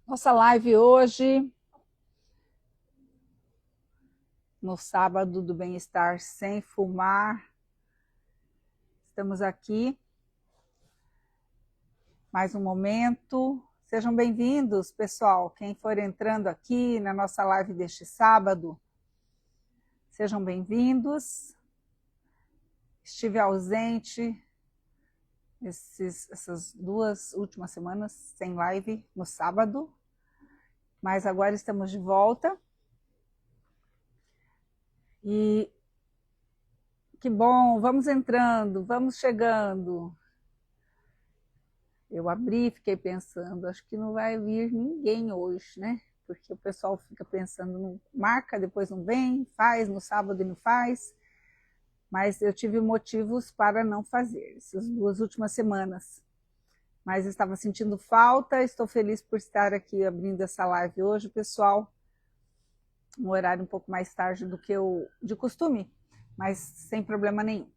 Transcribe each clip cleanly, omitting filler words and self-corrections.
Nossa live hoje, no sábado do bem-estar sem fumar. Estamos aqui, mais um momento. Sejam bem-vindos, pessoal. Quem for entrando aqui na nossa live deste sábado, sejam bem-vindos. Estive ausente essas 2 últimas semanas sem live no sábado, mas agora estamos de volta. E que bom, vamos entrando, vamos chegando. Eu abri, fiquei pensando, acho que não vai vir ninguém hoje, né? Porque o pessoal fica pensando, não marca, depois não vem, faz no sábado e não faz. Mas eu tive motivos para não fazer essas 2 últimas semanas. Mas estava sentindo falta, estou feliz por estar aqui abrindo essa live hoje, pessoal. Um horário um pouco mais tarde do que o de costume, mas sem problema nenhum.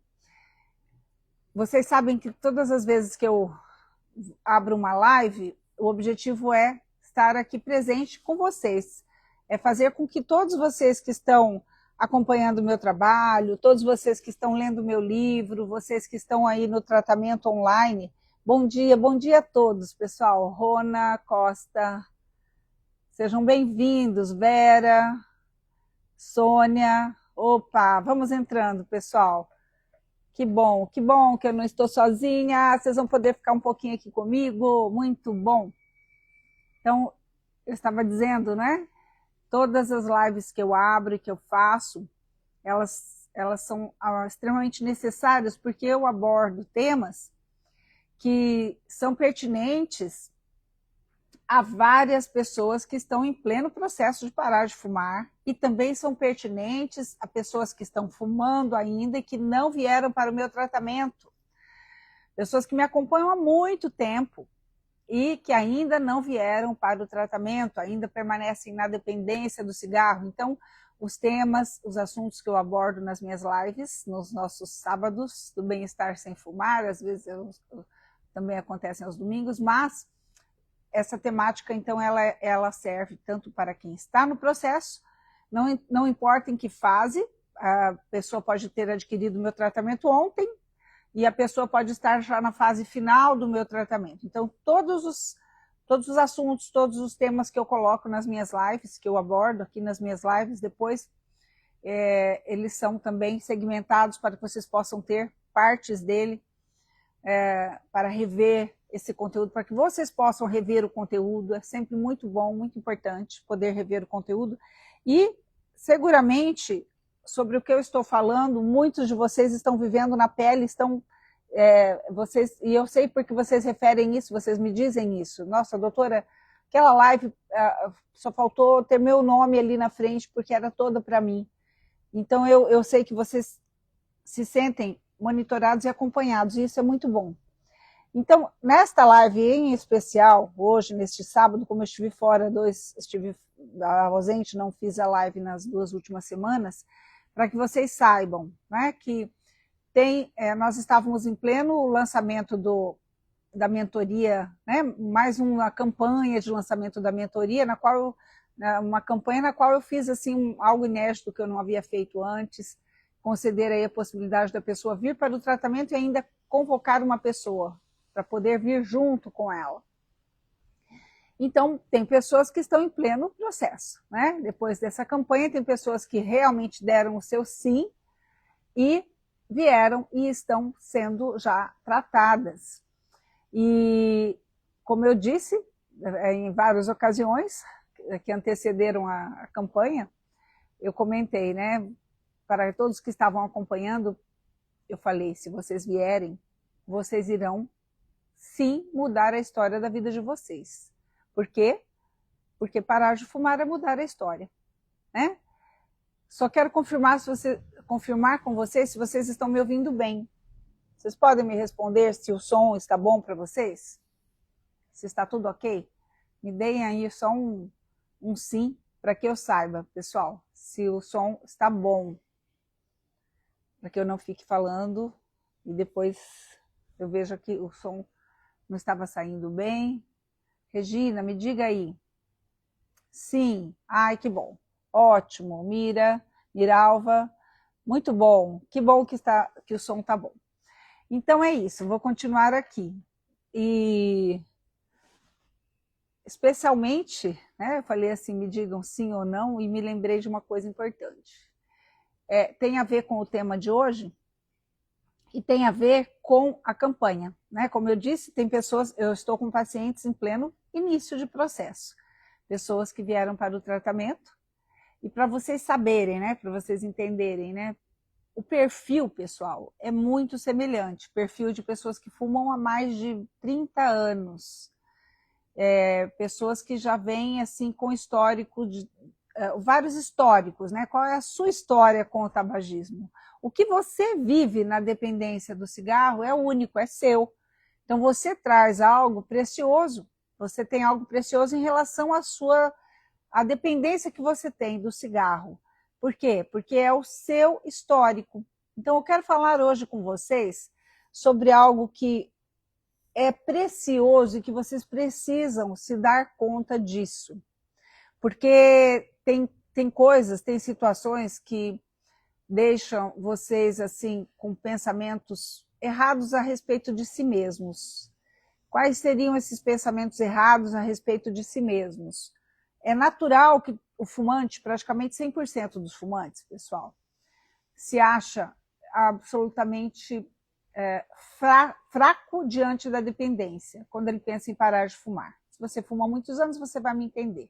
Vocês sabem que todas as vezes que eu abro uma live, o objetivo é estar aqui presente com vocês. É fazer com que todos vocês que estão acompanhando o meu trabalho, todos vocês que estão lendo o meu livro, vocês que estão aí no tratamento online, bom dia a todos, pessoal. Rona Costa, sejam bem-vindos, Vera, Sônia, opa, vamos entrando, pessoal. Que bom que eu não estou sozinha, vocês vão poder ficar um pouquinho aqui comigo, muito bom. Então, eu estava dizendo, né? Todas as lives que eu abro e que eu faço, elas são extremamente necessárias, porque eu abordo temas que são pertinentes a várias pessoas que estão em pleno processo de parar de fumar e também são pertinentes a pessoas que estão fumando ainda e que não vieram para o meu tratamento. Pessoas que me acompanham há muito tempo e que ainda não vieram para o tratamento, ainda permanecem na dependência do cigarro. Então, os temas, os assuntos que eu abordo nas minhas lives, nos nossos sábados do bem-estar sem fumar, às vezes também acontecem aos domingos, mas essa temática, então, ela serve tanto para quem está no processo, não importa em que fase, a pessoa pode ter adquirido o meu tratamento ontem, e a pessoa pode estar já na fase final do meu tratamento. Então, todos os assuntos, todos os temas que eu coloco nas minhas lives, que eu abordo aqui nas minhas lives, depois eles são também segmentados para que vocês possam ter partes dele para rever esse conteúdo, para que vocês possam rever o conteúdo. É sempre muito bom, muito importante poder rever o conteúdo. E, seguramente, sobre o que eu estou falando, muitos de vocês estão vivendo na pele, e eu sei porque vocês referem isso, vocês me dizem isso. Nossa, doutora, aquela live só faltou ter meu nome ali na frente, porque era toda para mim. Então, eu sei que vocês se sentem monitorados e acompanhados, e isso é muito bom. Então, nesta live em especial, hoje, neste sábado, como eu estive fora, estive ausente, não fiz a live nas 2 últimas semanas, para que vocês saibam, né, que nós estávamos em pleno lançamento da mentoria, né, mais uma campanha de lançamento da mentoria, uma campanha na qual eu fiz assim, algo inédito que eu não havia feito antes, conceder aí a possibilidade da pessoa vir para o tratamento e ainda convocar uma pessoa para poder vir junto com ela. Então, tem pessoas que estão em pleno processo, né? Depois dessa campanha, tem pessoas que realmente deram o seu sim e vieram e estão sendo já tratadas. E, como eu disse, em várias ocasiões que antecederam a campanha, eu comentei, né? Para todos que estavam acompanhando, eu falei, se vocês vierem, vocês irão sim mudar a história da vida de vocês. Por quê? Porque parar de fumar é mudar a história, né? Só quero confirmar com vocês se vocês estão me ouvindo bem. Vocês podem me responder se o som está bom para vocês? Se está tudo ok? Me deem aí só um sim, para que eu saiba, pessoal, se o som está bom. Para que eu não fique falando e depois eu veja que o som não estava saindo bem. Regina, me diga aí. Sim. Ai, que bom. Ótimo. Miralva, muito bom. Que bom que o som tá bom. Então é isso, vou continuar aqui. E especialmente, né, eu falei assim, me digam sim ou não, e me lembrei de uma coisa importante. Tem a ver com o tema de hoje e tem a ver com a campanha. Né? Como eu disse, tem pessoas, eu estou com pacientes em pleno início de processo. Pessoas que vieram para o tratamento. E para vocês saberem, né, para vocês entenderem, né, o perfil, pessoal, é muito semelhante. Perfil de pessoas que fumam há mais de 30 anos. Pessoas que já vêm assim com histórico de vários históricos, né? Qual é a sua história com o tabagismo? O que você vive na dependência do cigarro é único, é seu. Então você traz algo precioso, você tem algo precioso em relação à dependência que você tem do cigarro. Por quê? Porque é o seu histórico. Então eu quero falar hoje com vocês sobre algo que é precioso e que vocês precisam se dar conta disso. Porque tem coisas, tem situações que deixam vocês assim com pensamentos errados a respeito de si mesmos. Quais seriam esses pensamentos errados a respeito de si mesmos? É natural que o fumante, praticamente 100% dos fumantes, pessoal, se acha absolutamente fraco diante da dependência, quando ele pensa em parar de fumar. Se você fuma há muitos anos, você vai me entender.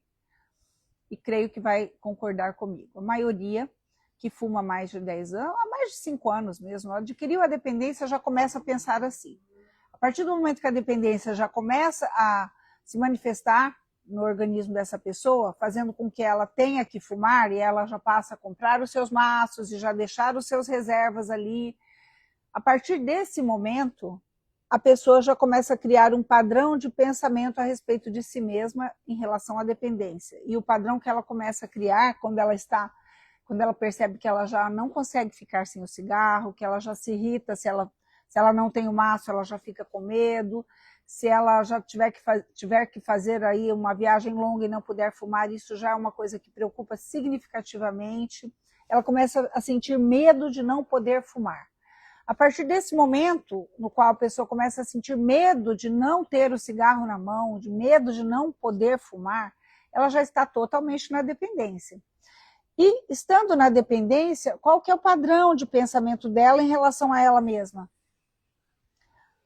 E creio que vai concordar comigo. A maioria que fuma há mais de 10 anos, há mais de 5 anos mesmo, adquiriu a dependência, já começa a pensar assim. A partir do momento que a dependência já começa a se manifestar no organismo dessa pessoa, fazendo com que ela tenha que fumar, e ela já passa a comprar os seus maços e já deixar os seus reservas ali. A partir desse momento, a pessoa já começa a criar um padrão de pensamento a respeito de si mesma em relação à dependência. E o padrão que ela começa a criar quando ela percebe que ela já não consegue ficar sem o cigarro, que ela já se irrita, se ela não tem o maço, ela já fica com medo, se ela já tiver que fazer aí uma viagem longa e não puder fumar, isso já é uma coisa que preocupa significativamente. Ela começa a sentir medo de não poder fumar. A partir desse momento, no qual a pessoa começa a sentir medo de não ter o cigarro na mão, de medo de não poder fumar, ela já está totalmente na dependência. E, estando na dependência, qual que é o padrão de pensamento dela em relação a ela mesma?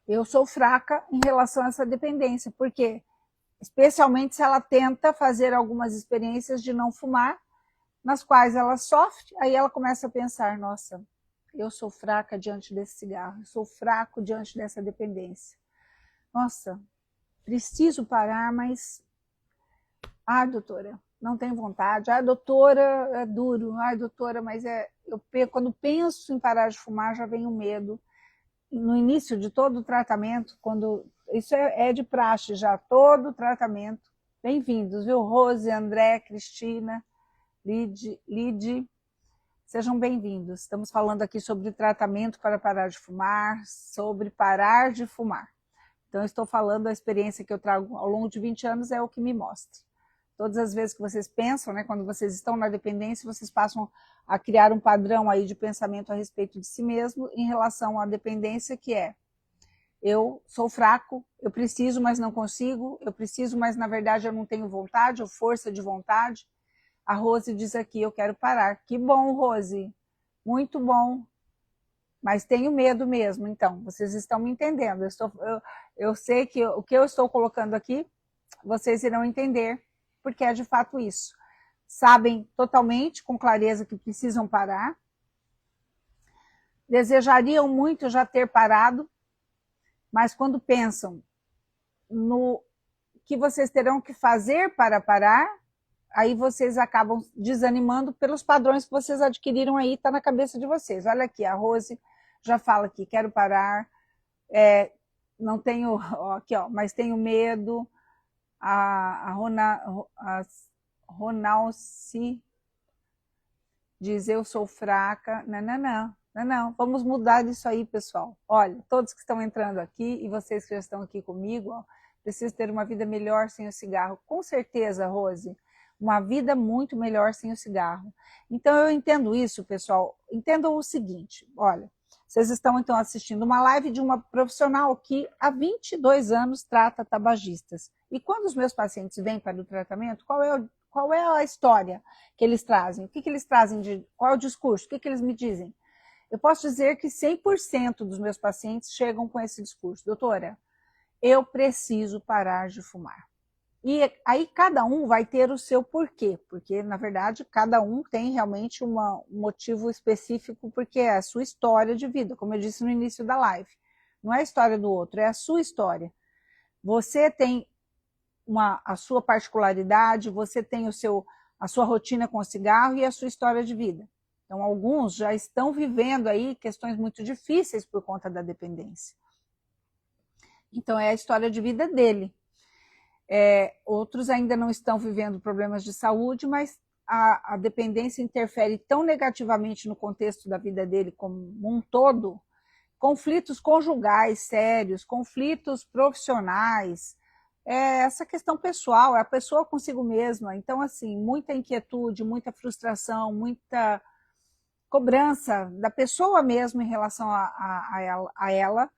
Eu sou fraca em relação a essa dependência, porque, especialmente se ela tenta fazer algumas experiências de não fumar, nas quais ela sofre, aí ela começa a pensar, nossa, eu sou fraca diante desse cigarro, eu sou fraco diante dessa dependência. Nossa, preciso parar, mas... doutora, não tenho vontade. Doutora, é duro. Doutora, mas quando penso em parar de fumar, já vem o medo. No início de todo o tratamento, isso é de praxe já, todo o tratamento. Bem-vindos, viu? Rose, André, Cristina, Lide, sejam bem-vindos. Estamos falando aqui sobre tratamento para parar de fumar, sobre parar de fumar. Então, eu estou falando da experiência que eu trago ao longo de 20 anos, é o que me mostra. Todas as vezes que vocês pensam, né, quando vocês estão na dependência, vocês passam a criar um padrão aí de pensamento a respeito de si mesmo em relação à dependência, que é: eu sou fraco, eu preciso, mas não consigo, eu preciso, mas na verdade eu não tenho vontade ou força de vontade. A Rose diz aqui, eu quero parar. Que bom, Rose, muito bom, mas tenho medo mesmo. Então, vocês estão me entendendo. Eu sei que o que eu estou colocando aqui, vocês irão entender, porque é de fato isso. Sabem totalmente, com clareza, que precisam parar. Desejariam muito já ter parado, mas quando pensam no que vocês terão que fazer para parar, aí vocês acabam desanimando pelos padrões que vocês adquiriram aí, está na cabeça de vocês. Olha aqui, a Rose já fala aqui, quero parar, não tenho, aqui ó, mas tenho medo. A Ronalci diz, eu sou fraca. Não, vamos mudar isso aí, pessoal. Olha, todos que estão entrando aqui e vocês que já estão aqui comigo, ó, precisam ter uma vida melhor sem o cigarro. Com certeza, Rose, uma vida muito melhor sem o cigarro. Então eu entendo isso, pessoal. Entendam o seguinte, olha, vocês estão então assistindo uma live de uma profissional que há 22 anos trata tabagistas. E quando os meus pacientes vêm para o tratamento, qual é a história que eles trazem? O que eles trazem? Qual é o discurso? O que eles me dizem? Eu posso dizer que 100% dos meus pacientes chegam com esse discurso. Doutora, eu preciso parar de fumar. E aí cada um vai ter o seu porquê, porque na verdade cada um tem realmente um motivo específico, porque é a sua história de vida, como eu disse no início da live. Não é a história do outro, é a sua história. Você tem a sua particularidade, você tem a sua rotina com o cigarro e a sua história de vida. Então alguns já estão vivendo aí questões muito difíceis por conta da dependência. Então é a história de vida dele. Outros ainda não estão vivendo problemas de saúde, mas a dependência interfere tão negativamente no contexto da vida dele como um todo, conflitos conjugais sérios, conflitos profissionais, essa questão pessoal, é a pessoa consigo mesma. Então, assim, muita inquietude, muita frustração, muita cobrança da pessoa mesmo em relação a ela,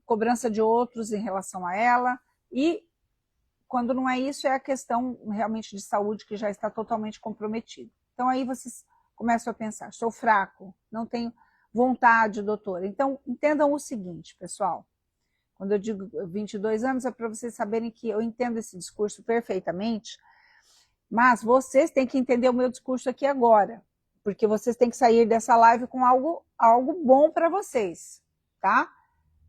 cobrança de outros em relação a ela, e quando não é isso, é a questão realmente de saúde que já está totalmente comprometida. Então aí vocês começam a pensar, sou fraco, não tenho vontade, doutora. Então entendam o seguinte, pessoal, quando eu digo 22 anos é para vocês saberem que eu entendo esse discurso perfeitamente, mas vocês têm que entender o meu discurso aqui agora, porque vocês têm que sair dessa live com algo bom para vocês, tá?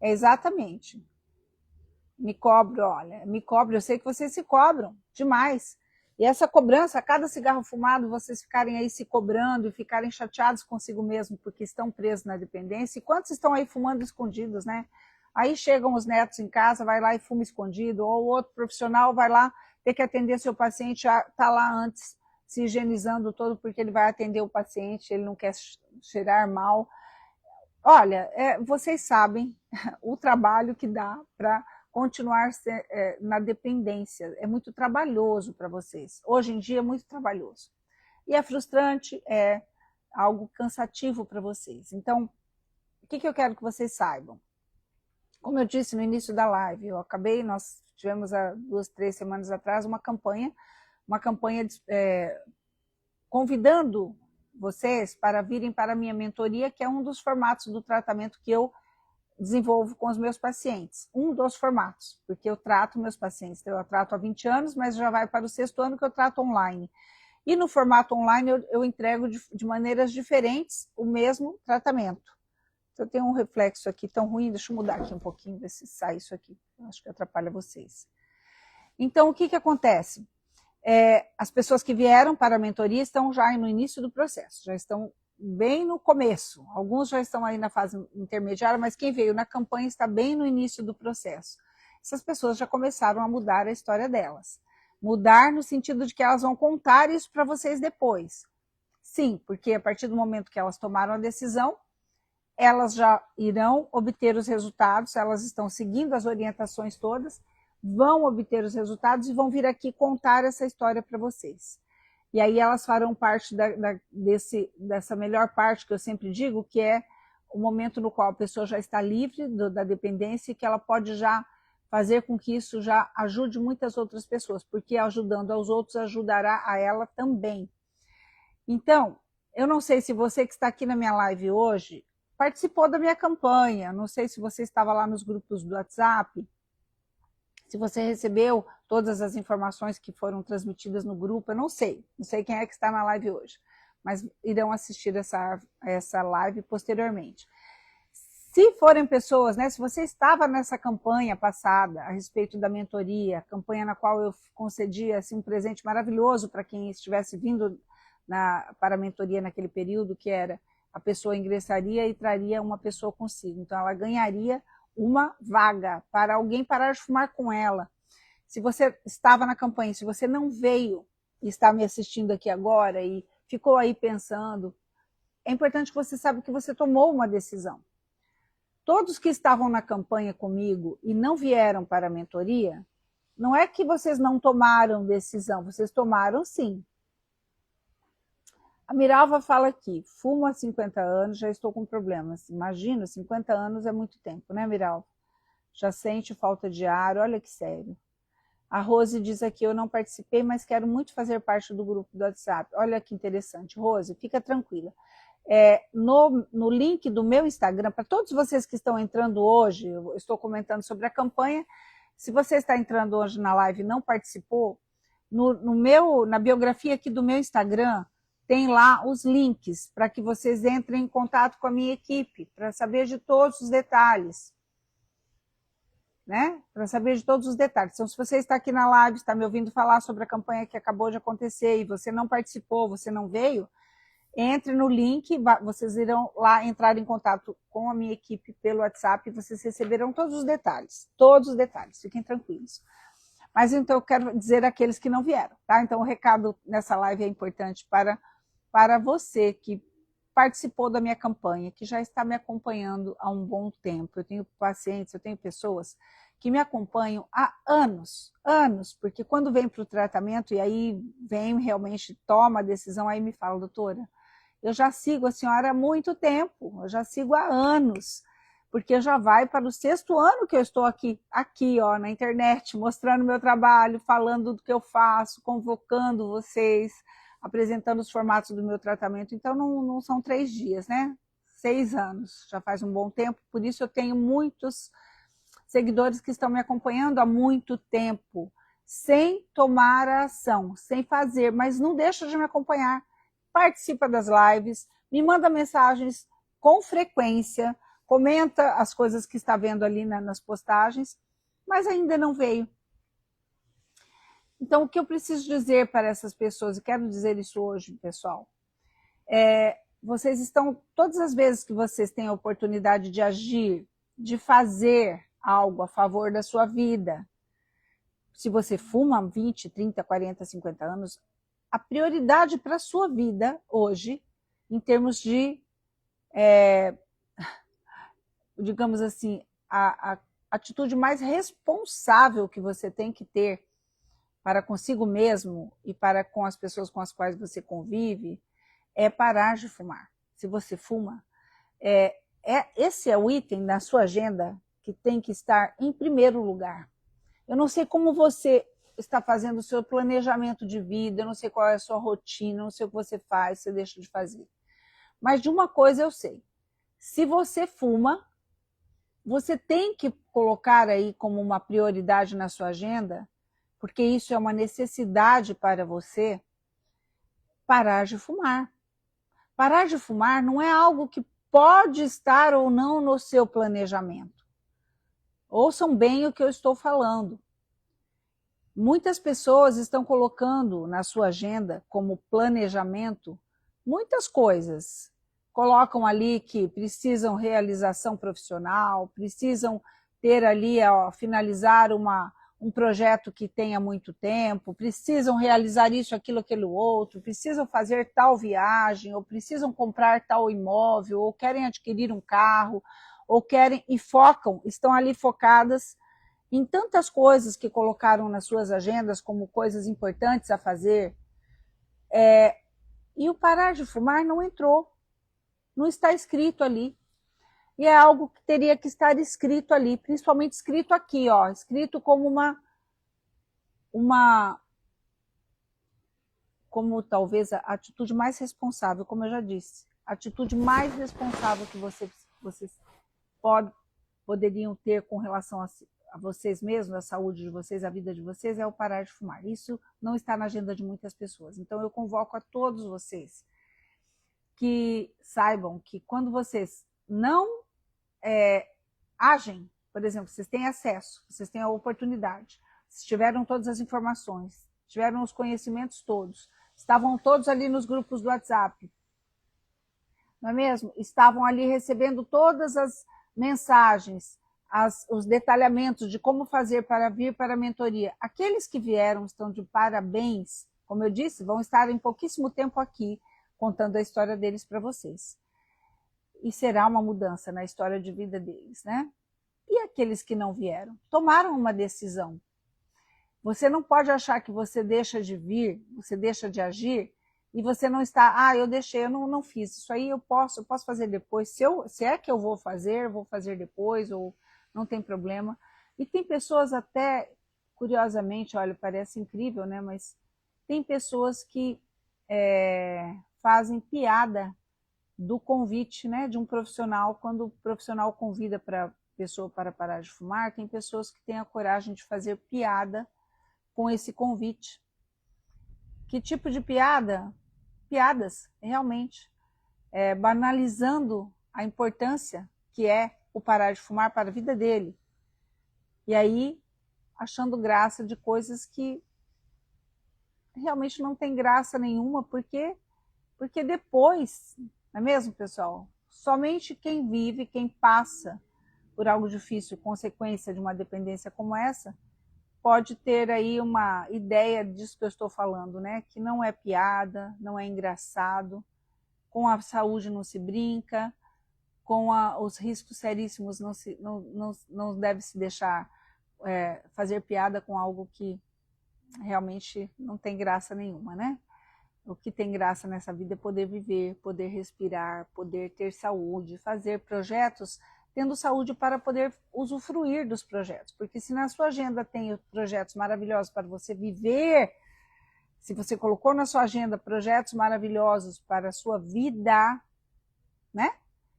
É exatamente. Me cobro, olha, me cobro, eu sei que vocês se cobram demais. E essa cobrança, a cada cigarro fumado, vocês ficarem aí se cobrando e ficarem chateados consigo mesmo porque estão presos na dependência. E quantos estão aí fumando escondidos, né? Aí chegam os netos em casa, vai lá e fuma escondido, ou outro profissional vai lá ter que atender seu paciente, está lá antes se higienizando todo porque ele vai atender o paciente, ele não quer cheirar mal. Olha, vocês sabem o trabalho que dá para continuar na dependência. É muito trabalhoso para vocês. Hoje em dia é muito trabalhoso. E é frustrante, é algo cansativo para vocês. Então, o que eu quero que vocês saibam? Como eu disse no início da live, nós tivemos há 2, 3 semanas atrás uma campanha convidando vocês para virem para a minha mentoria, que é um dos formatos do tratamento que eu desenvolvo com os meus pacientes. Um dos formatos, porque eu trato meus pacientes, eu trato há 20 anos, mas já vai para o 6º ano que eu trato online. E no formato online eu entrego de maneiras diferentes o mesmo tratamento. Eu tenho um reflexo aqui tão ruim, deixa eu mudar aqui um pouquinho, ver se sai isso aqui. Eu acho que atrapalha vocês. Então, o que acontece? As pessoas que vieram para a mentoria estão já no início do processo, já estão bem no começo. Alguns já estão aí na fase intermediária, mas quem veio na campanha está bem no início do processo. Essas pessoas já começaram a mudar a história delas. Mudar no sentido de que elas vão contar isso para vocês depois. Sim, porque a partir do momento que elas tomaram a decisão, elas já irão obter os resultados, elas estão seguindo as orientações todas, vão obter os resultados e vão vir aqui contar essa história para vocês. E aí elas farão parte dessa melhor parte que eu sempre digo, que é o momento no qual a pessoa já está livre da dependência e que ela pode já fazer com que isso já ajude muitas outras pessoas, porque ajudando aos outros ajudará a ela também. Então, eu não sei se você que está aqui na minha live hoje participou da minha campanha, não sei se você estava lá nos grupos do WhatsApp, se você recebeu todas as informações que foram transmitidas no grupo, eu não sei quem é que está na live hoje, mas irão assistir essa live posteriormente. Se forem pessoas, né, se você estava nessa campanha passada a respeito da mentoria, campanha na qual eu concedia assim, um presente maravilhoso para quem estivesse vindo para a mentoria naquele período, que era a pessoa ingressaria e traria uma pessoa consigo. Então, ela ganharia uma vaga para alguém parar de fumar com ela. Se você estava na campanha, se você não veio e está me assistindo aqui agora e ficou aí pensando, é importante que você saiba que você tomou uma decisão. Todos que estavam na campanha comigo e não vieram para a mentoria, não é que vocês não tomaram decisão, vocês tomaram sim, A Miralva fala aqui, fumo há 50 anos, já estou com problemas. Imagina, 50 anos é muito tempo, né, Miralva? Já sente falta de ar, olha que sério. A Rose diz aqui, eu não participei, mas quero muito fazer parte do grupo do WhatsApp. Olha que interessante. Rose, fica tranquila. No link do meu Instagram, para todos vocês que estão entrando hoje, eu estou comentando sobre a campanha. Se você está entrando hoje na live e não participou, na biografia aqui do meu Instagram, tem lá os links para que vocês entrem em contato com a minha equipe, para saber de todos os detalhes. Né? Para saber de todos os detalhes. Então, se você está aqui na live, está me ouvindo falar sobre a campanha que acabou de acontecer e você não participou, você não veio, entre no link, vocês irão lá entrar em contato com a minha equipe pelo WhatsApp e vocês receberão todos os detalhes, fiquem tranquilos. Mas então eu quero dizer àqueles que não vieram, tá? Então o recado nessa live é importante para você que participou da minha campanha, que já está me acompanhando há um bom tempo. Eu tenho pacientes, eu tenho pessoas que me acompanham há anos, porque quando vem para o tratamento, e aí vem realmente, toma a decisão, aí me fala, doutora, eu já sigo a senhora há muito tempo, eu já sigo há anos, porque já vai para o 6º ano que eu estou aqui ó, na internet, mostrando meu trabalho, falando do que eu faço, convocando vocês, apresentando os formatos do meu tratamento. Então, não são 3 dias, né? 6 anos, já faz um bom tempo, por isso eu tenho muitos seguidores que estão me acompanhando há muito tempo, sem tomar a ação, sem fazer, mas não deixa de me acompanhar. Participa das lives, me manda mensagens com frequência, comenta as coisas que está vendo ali nas postagens, mas ainda não veio. Então, o que eu preciso dizer para essas pessoas, e quero dizer isso hoje, pessoal, vocês estão, todas as vezes que vocês têm a oportunidade de agir, de fazer algo a favor da sua vida, se você fuma 20, 30, 40, 50 anos, a prioridade para a sua vida hoje, em termos de, digamos assim, a atitude mais responsável que você tem que ter para consigo mesmo e para com as pessoas com as quais você convive, é parar de fumar. Se você fuma, esse é o item na sua agenda que tem que estar em primeiro lugar. Eu não sei como você está fazendo o seu planejamento de vida, eu não sei qual é a sua rotina, eu não sei o que você faz, você deixa de fazer. Mas de uma coisa eu sei, se você fuma, você tem que colocar aí como uma prioridade na sua agenda, porque isso é uma necessidade para você, parar de fumar. Parar de fumar não é algo que pode estar ou não no seu planejamento. Ouçam bem o que eu estou falando. Muitas pessoas estão colocando na sua agenda como planejamento muitas coisas. Colocam ali que precisam realização profissional, precisam ter ali, finalizar um projeto que tem há muito tempo, precisam realizar isso, aquilo outro, precisam fazer tal viagem, ou precisam comprar tal imóvel, ou querem adquirir um carro, ou querem e focam, estão ali focadas em tantas coisas que colocaram nas suas agendas como coisas importantes a fazer, e o parar de fumar não entrou, não está escrito ali. E é algo que teria que estar escrito ali, principalmente escrito aqui, ó, escrito como como talvez a atitude mais responsável, como eu já disse, a atitude mais responsável que vocês poderiam ter com relação a vocês mesmos, a saúde de vocês, a vida de vocês, é o parar de fumar. Isso não está na agenda de muitas pessoas. Então eu convoco a todos vocês que saibam que quando vocês não agem, por exemplo, vocês têm acesso, vocês têm a oportunidade, vocês tiveram todas as informações, tiveram os conhecimentos todos, estavam todos ali nos grupos do WhatsApp, não é mesmo? Estavam ali recebendo todas as mensagens, os detalhamentos de como fazer para vir para a mentoria. Aqueles que vieram estão de parabéns, como eu disse, vão estar em pouquíssimo tempo aqui, contando a história deles para vocês. E será uma mudança na história de vida deles, né? E aqueles que não vieram? Tomaram uma decisão. Você não pode achar que você deixa de vir, você deixa de agir, e você não está, eu deixei, eu não fiz, isso aí eu posso fazer depois, se é que eu vou fazer depois, ou não tem problema. E tem pessoas até, curiosamente, olha, parece incrível, né, mas tem pessoas que fazem piada do convite, né, de um profissional, quando o profissional convida para a pessoa para parar de fumar, tem pessoas que têm a coragem de fazer piada com esse convite. Que tipo de piada? Piadas, realmente, banalizando a importância que é o parar de fumar para a vida dele. E aí, achando graça de coisas que realmente não tem graça nenhuma, porque depois, não é mesmo, pessoal? Somente quem vive, quem passa por algo difícil, consequência de uma dependência como essa, pode ter aí uma ideia disso que eu estou falando, né? Que não é piada, não é engraçado, com a saúde não se brinca, com os riscos seríssimos não deve se deixar fazer piada com algo que realmente não tem graça nenhuma, né? O que tem graça nessa vida é poder viver, poder respirar, poder ter saúde, fazer projetos tendo saúde para poder usufruir dos projetos. Porque se na sua agenda tem projetos maravilhosos para você viver, se você colocou na sua agenda projetos maravilhosos para a sua vida, né?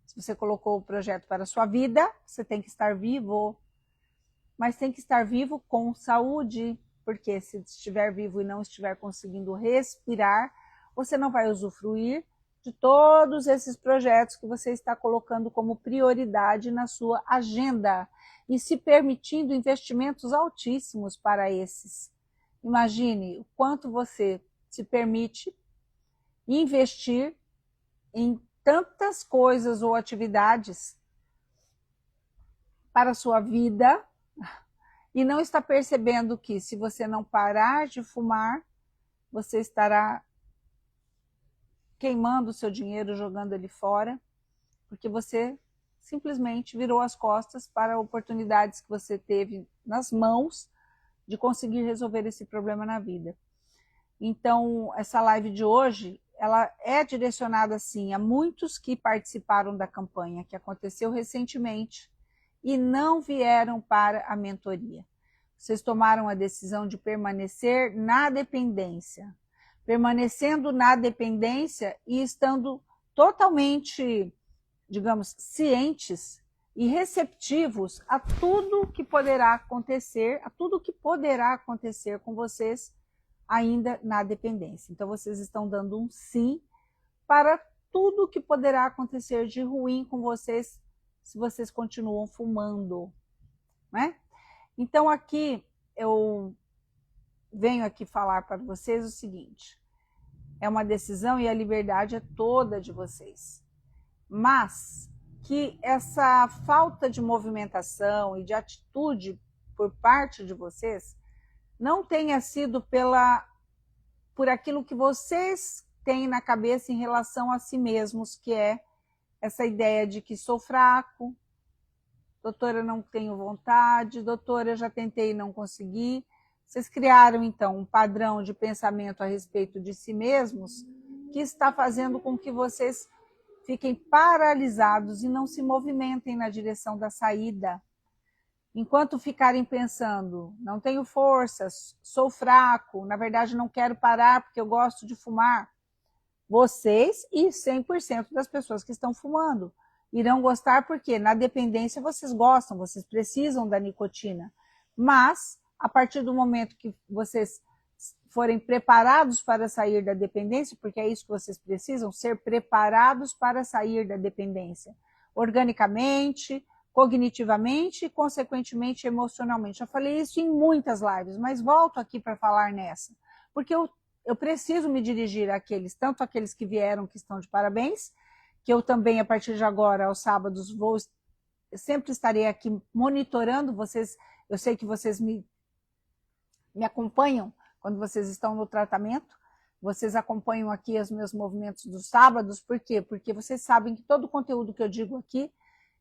Se você colocou o projeto para a sua vida, você tem que estar vivo. Mas tem que estar vivo com saúde, porque se estiver vivo e não estiver conseguindo respirar, você não vai usufruir de todos esses projetos que você está colocando como prioridade na sua agenda e se permitindo investimentos altíssimos para esses. Imagine o quanto você se permite investir em tantas coisas ou atividades para a sua vida e não está percebendo que se você não parar de fumar, você estará queimando o seu dinheiro, jogando ele fora, porque você simplesmente virou as costas para oportunidades que você teve nas mãos de conseguir resolver esse problema na vida. Então, essa live de hoje, ela é direcionada, sim, a muitos que participaram da campanha, que aconteceu recentemente, e não vieram para a mentoria. Vocês tomaram a decisão de permanecer na dependência. Permanecendo na dependência e estando totalmente, digamos, cientes e receptivos a tudo que poderá acontecer, com vocês ainda na dependência. Então, vocês estão dando um sim para tudo que poderá acontecer de ruim com vocês se vocês continuam fumando, né? Então, aqui eu venho aqui falar para vocês o seguinte: é uma decisão e a liberdade é toda de vocês. Mas que essa falta de movimentação e de atitude por parte de vocês não tenha sido por aquilo que vocês têm na cabeça em relação a si mesmos, que é essa ideia de que sou fraco, doutora, não tenho vontade, doutora, já tentei e não consegui. Vocês criaram, então, um padrão de pensamento a respeito de si mesmos que está fazendo com que vocês fiquem paralisados e não se movimentem na direção da saída. Enquanto ficarem pensando, não tenho forças, sou fraco, na verdade não quero parar porque eu gosto de fumar, vocês e 100% das pessoas que estão fumando irão gostar porque na dependência vocês gostam, vocês precisam da nicotina. Mas, a partir do momento que vocês forem preparados para sair da dependência, porque é isso que vocês precisam, ser preparados para sair da dependência, organicamente, cognitivamente e, consequentemente, emocionalmente. Eu falei isso em muitas lives, mas volto aqui para falar nessa, porque eu preciso me dirigir àqueles, tanto aqueles que vieram, que estão de parabéns, que eu também, a partir de agora, aos sábados, sempre estarei aqui monitorando vocês. Eu sei que vocês me acompanham quando vocês estão no tratamento, vocês acompanham aqui os meus movimentos dos sábados, por quê? Porque vocês sabem que todo o conteúdo que eu digo aqui,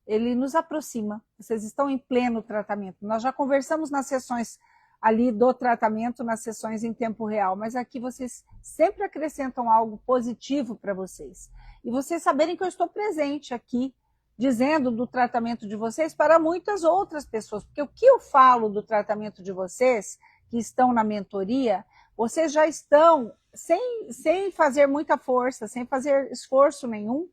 ele nos aproxima, vocês estão em pleno tratamento. Nós já conversamos nas sessões ali do tratamento nas sessões em tempo real, mas aqui vocês sempre acrescentam algo positivo para vocês. E vocês saberem que eu estou presente aqui, dizendo do tratamento de vocês para muitas outras pessoas, porque o que eu falo do tratamento de vocês, que estão na mentoria, vocês já estão sem fazer muita força, sem fazer esforço nenhum,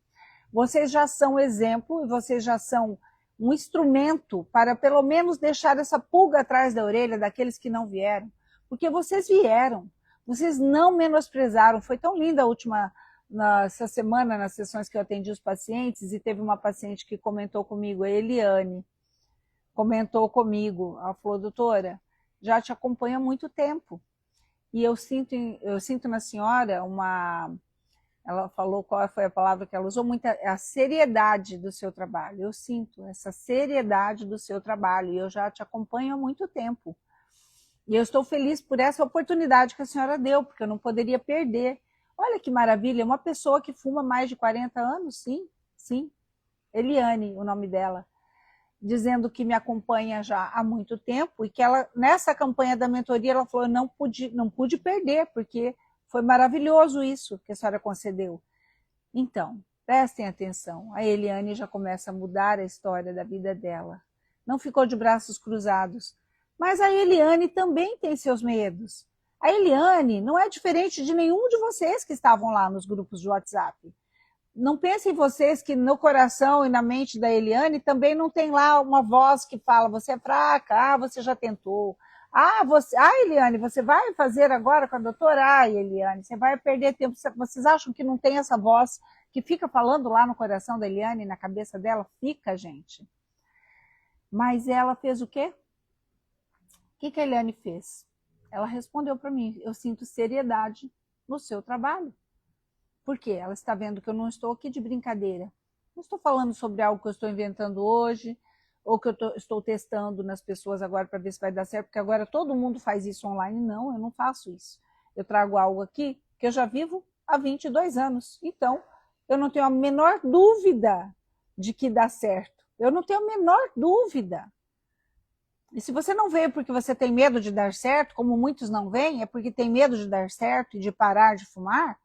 vocês já são exemplo e vocês já são um instrumento para pelo menos deixar essa pulga atrás da orelha daqueles que não vieram, porque vocês vieram, vocês não menosprezaram. Foi tão linda a última, essa semana, nas sessões que eu atendi os pacientes, e teve uma paciente que comentou comigo, a Eliane, comentou comigo, ela falou, doutora, já te acompanho há muito tempo, e eu sinto na senhora uma... Ela falou qual foi a palavra que ela usou, a seriedade do seu trabalho. Eu sinto essa seriedade do seu trabalho e eu já te acompanho há muito tempo. E eu estou feliz por essa oportunidade que a senhora deu, porque eu não poderia perder. Olha que maravilha, uma pessoa que fuma mais de 40 anos, sim. Eliane, o nome dela, dizendo que me acompanha já há muito tempo e que ela, nessa campanha da mentoria, ela falou, não pude perder, porque... Foi maravilhoso isso que a senhora concedeu. Então, prestem atenção. A Eliane já começa a mudar a história da vida dela. Não ficou de braços cruzados. Mas a Eliane também tem seus medos. A Eliane não é diferente de nenhum de vocês que estavam lá nos grupos de WhatsApp. Não pensem vocês que no coração e na mente da Eliane também não tem lá uma voz que fala, você é fraca, você já tentou. Eliane, você vai fazer agora com a doutora? Eliane, você vai perder tempo. Vocês acham que não tem essa voz que fica falando lá no coração da Eliane, na cabeça dela? Fica, gente. Mas ela fez o quê? O que a Eliane fez? Ela respondeu para mim, eu sinto seriedade no seu trabalho. Por quê? Ela está vendo que eu não estou aqui de brincadeira. Não estou falando sobre algo que eu estou inventando hoje, ou que eu estou testando nas pessoas agora para ver se vai dar certo, porque agora todo mundo faz isso online. Não, eu não faço isso. Eu trago algo aqui que eu já vivo há 22 anos. Então, eu não tenho a menor dúvida de que dá certo. Eu não tenho a menor dúvida. E se você não veio porque você tem medo de dar certo, como muitos não vêm, é porque tem medo de dar certo e de parar de fumar,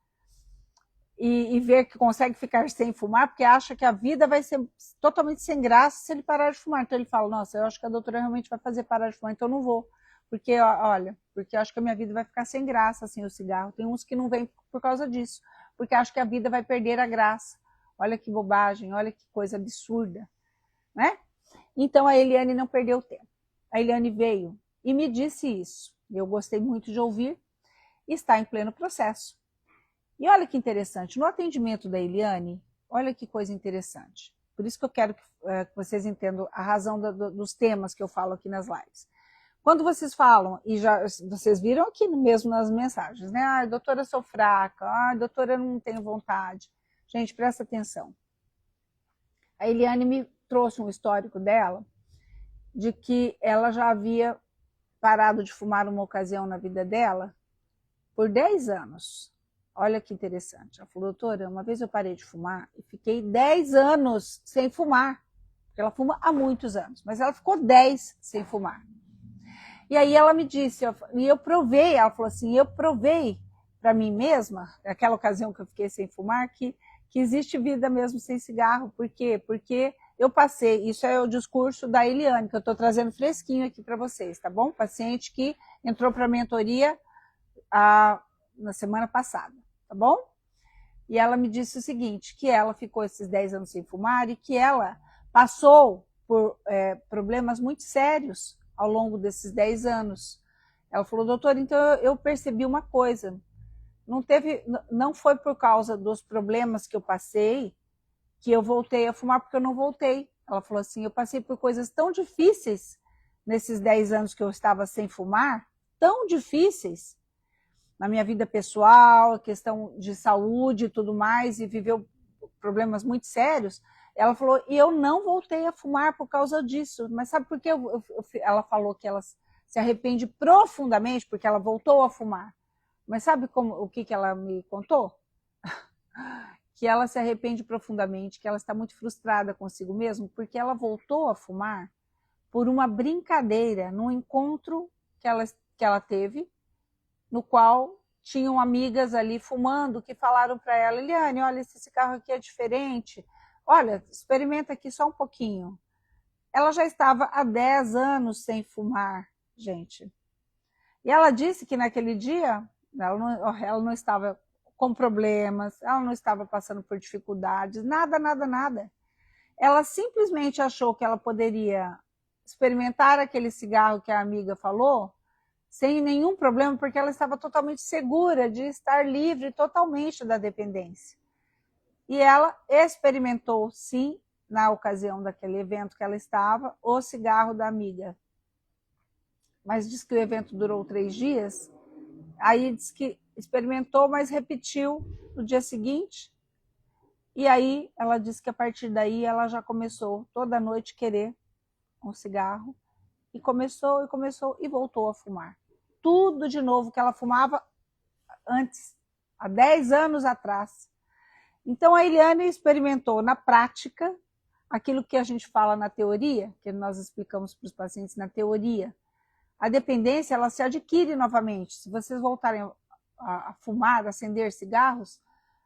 e ver que consegue ficar sem fumar, porque acha que a vida vai ser totalmente sem graça se ele parar de fumar. Então ele fala, nossa, eu acho que a doutora realmente vai fazer parar de fumar, então eu não vou. Porque, olha, porque eu acho que a minha vida vai ficar sem graça sem o cigarro. Tem uns que não vêm por causa disso, porque acham que a vida vai perder a graça. Olha que bobagem, olha que coisa absurda, né? Então a Eliane não perdeu tempo. A Eliane veio e me disse isso. Eu gostei muito de ouvir e está em pleno processo. E olha que interessante, no atendimento da Eliane, olha que coisa interessante. Por isso que eu quero que vocês entendam a razão dos temas que eu falo aqui nas lives. Quando vocês falam, e já vocês viram aqui mesmo nas mensagens, né? Ah, doutora, eu sou fraca. Ah, doutora, eu não tenho vontade. Gente, presta atenção. A Eliane me trouxe um histórico dela, de que ela já havia parado de fumar uma ocasião na vida dela por 10 anos. Olha que interessante. Ela falou, doutora, uma vez eu parei de fumar e fiquei 10 anos sem fumar. Porque ela fuma há muitos anos, mas ela ficou 10 sem fumar. E aí ela me disse, e eu provei, ela falou assim, eu provei para mim mesma, naquela ocasião que eu fiquei sem fumar, que existe vida mesmo sem cigarro. Por quê? Porque eu passei, isso é o discurso da Eliane, que eu estou trazendo fresquinho aqui para vocês, tá bom? Paciente que entrou para a mentoria na semana passada, tá bom? E ela me disse o seguinte, que ela ficou esses 10 anos sem fumar e que ela passou por problemas muito sérios ao longo desses 10 anos. Ela falou, doutora, então eu percebi uma coisa, não foi por causa dos problemas que eu passei que eu voltei a fumar, porque eu não voltei. Ela falou assim, eu passei por coisas tão difíceis nesses 10 anos que eu estava sem fumar, tão difíceis, na minha vida pessoal, questão de saúde e tudo mais, e viveu problemas muito sérios. Ela falou, e eu não voltei a fumar por causa disso. Mas sabe por que ela falou que ela se arrepende profundamente, porque ela voltou a fumar? Mas sabe o que ela me contou? Que ela se arrepende profundamente, que ela está muito frustrada consigo mesma, porque ela voltou a fumar por uma brincadeira, num encontro que ela teve, no qual tinham amigas ali fumando que falaram para ela: Eliane, olha, esse cigarro aqui é diferente, olha, experimenta aqui só um pouquinho. Ela já estava há 10 anos sem fumar, gente. E ela disse que naquele dia ela não estava com problemas, ela não estava passando por dificuldades, nada, nada, nada. Ela simplesmente achou que ela poderia experimentar aquele cigarro que a amiga falou sem nenhum problema, porque ela estava totalmente segura de estar livre totalmente da dependência. E ela experimentou, sim, na ocasião daquele evento que ela estava, o cigarro da amiga. Mas diz que o evento durou 3 dias, aí diz que experimentou, mas repetiu no dia seguinte, e aí ela disse que a partir daí ela já começou toda noite querer um cigarro, e começou e voltou a fumar. Tudo de novo que ela fumava antes, há 10 anos atrás. Então a Eliane experimentou na prática aquilo que a gente fala na teoria, que nós explicamos para os pacientes na teoria. A dependência, ela se adquire novamente. Se vocês voltarem a fumar, a acender cigarros,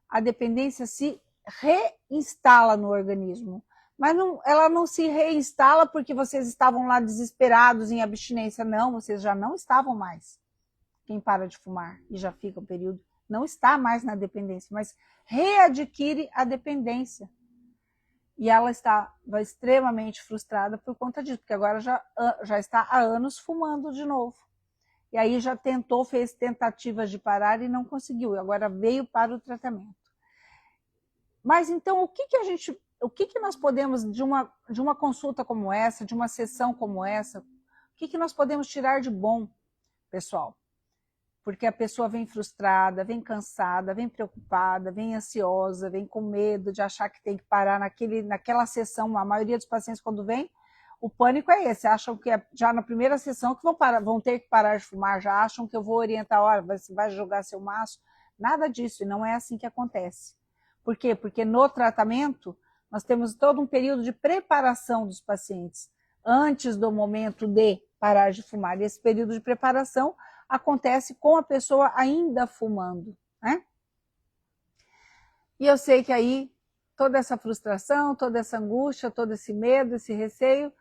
a dependência se reinstala no organismo. Mas não, ela não se reinstala porque vocês estavam lá desesperados em abstinência. Não, vocês já não estavam mais. Quem para de fumar e já fica um período, não está mais na dependência, mas readquire a dependência. E ela estava extremamente frustrada por conta disso, porque agora já está há anos fumando de novo. E aí já tentou, fez tentativas de parar e não conseguiu. E agora veio para o tratamento. Mas então, o que nós podemos, de uma consulta como essa, de uma sessão como essa, o que nós podemos tirar de bom, pessoal? Porque a pessoa vem frustrada, vem cansada, vem preocupada, vem ansiosa, vem com medo de achar que tem que parar naquela sessão. A maioria dos pacientes, quando vem, o pânico é esse, acham que já na primeira sessão que vão ter que parar de fumar, já acham que eu vou orientar, olha, você vai jogar seu maço. Nada disso, e não é assim que acontece. Por quê? Porque no tratamento, nós temos todo um período de preparação dos pacientes, antes do momento de parar de fumar. E esse período de preparação acontece com a pessoa ainda fumando, né? E eu sei que aí toda essa frustração, toda essa angústia, todo esse medo, esse receio,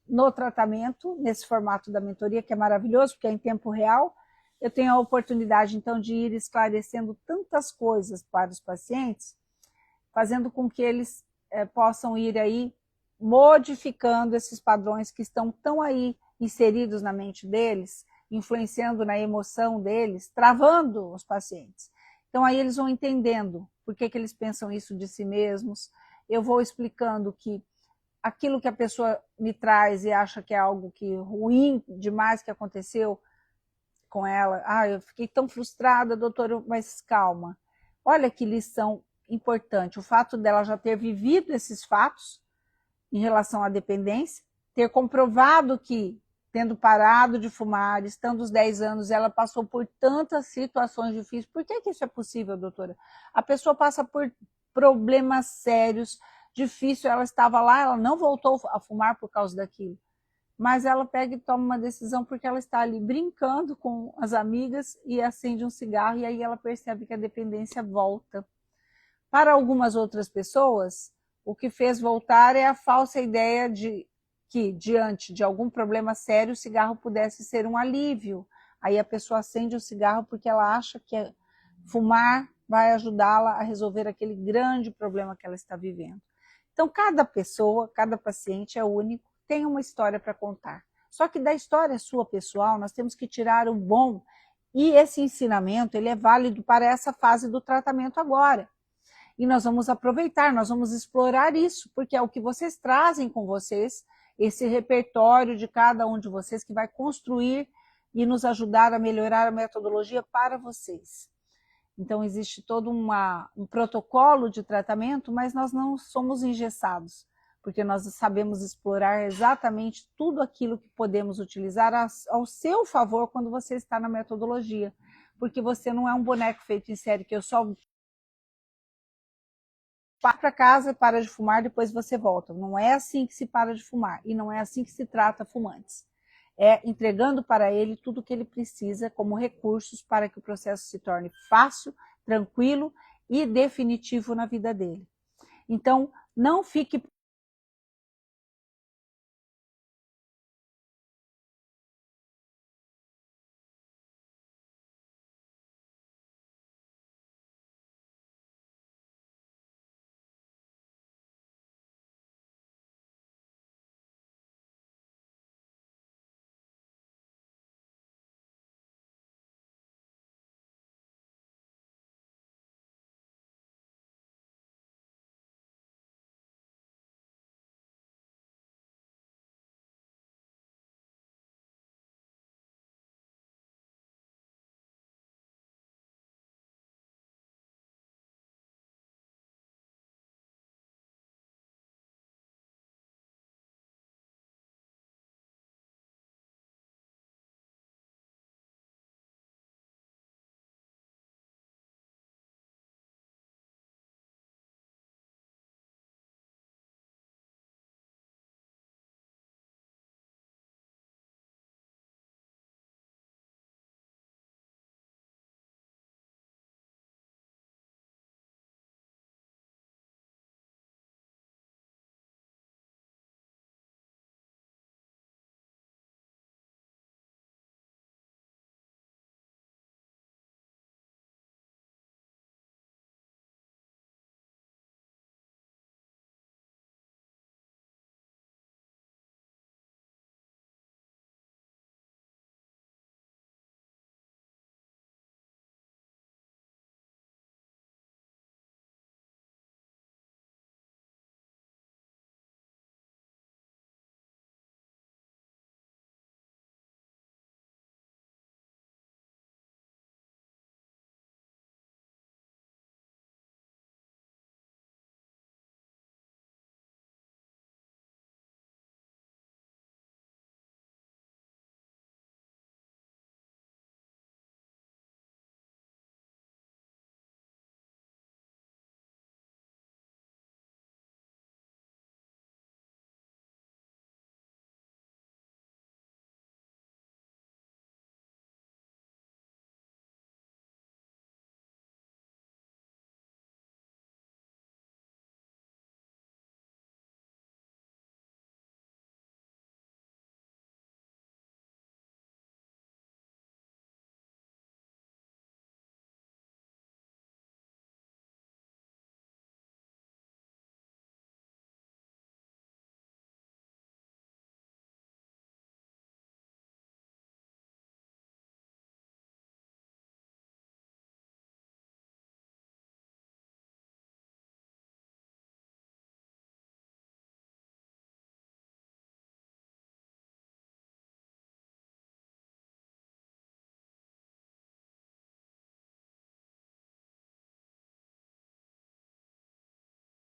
no tratamento, nesse formato da mentoria, que é maravilhoso, porque é em tempo real, eu tenho a oportunidade, então, de ir esclarecendo tantas coisas para os pacientes, fazendo com que eles possam ir aí modificando esses padrões que estão tão aí inseridos na mente deles, influenciando na emoção deles, travando os pacientes. Então aí eles vão entendendo por que eles pensam isso de si mesmos. Eu vou explicando que aquilo que a pessoa me traz e acha que é algo que ruim demais que aconteceu com ela. Eu fiquei tão frustrada, doutora, mas calma. Olha que lição importante. O fato dela já ter vivido esses fatos em relação à dependência, ter comprovado que, tendo parado de fumar, estando os 10 anos, ela passou por tantas situações difíceis. Por que isso é possível, doutora? A pessoa passa por problemas sérios, difícil, ela estava lá, ela não voltou a fumar por causa daquilo. Mas ela pega e toma uma decisão porque ela está ali brincando com as amigas e acende um cigarro, e aí ela percebe que a dependência volta. Para algumas outras pessoas, o que fez voltar é a falsa ideia de que, diante de algum problema sério, o cigarro pudesse ser um alívio. Aí a pessoa acende o cigarro porque ela acha que fumar vai ajudá-la a resolver aquele grande problema que ela está vivendo. Então, cada pessoa, cada paciente é único, tem uma história para contar. Só que da história sua pessoal, nós temos que tirar o bom, e esse ensinamento ele é válido para essa fase do tratamento agora. E nós vamos aproveitar, nós vamos explorar isso, porque é o que vocês trazem com vocês, esse repertório de cada um de vocês que vai construir e nos ajudar a melhorar a metodologia para vocês. Então, existe todo um protocolo de tratamento, mas nós não somos engessados, porque nós sabemos explorar exatamente tudo aquilo que podemos utilizar ao seu favor quando você está na metodologia, porque você não é um boneco feito em série, que eu só vai para casa, para de fumar, depois você volta. Não é assim que se para de fumar, e não é assim que se trata fumantes. é entregando para ele tudo o que ele precisa como recursos para que o processo se torne fácil, tranquilo e definitivo na vida dele. Então, não fique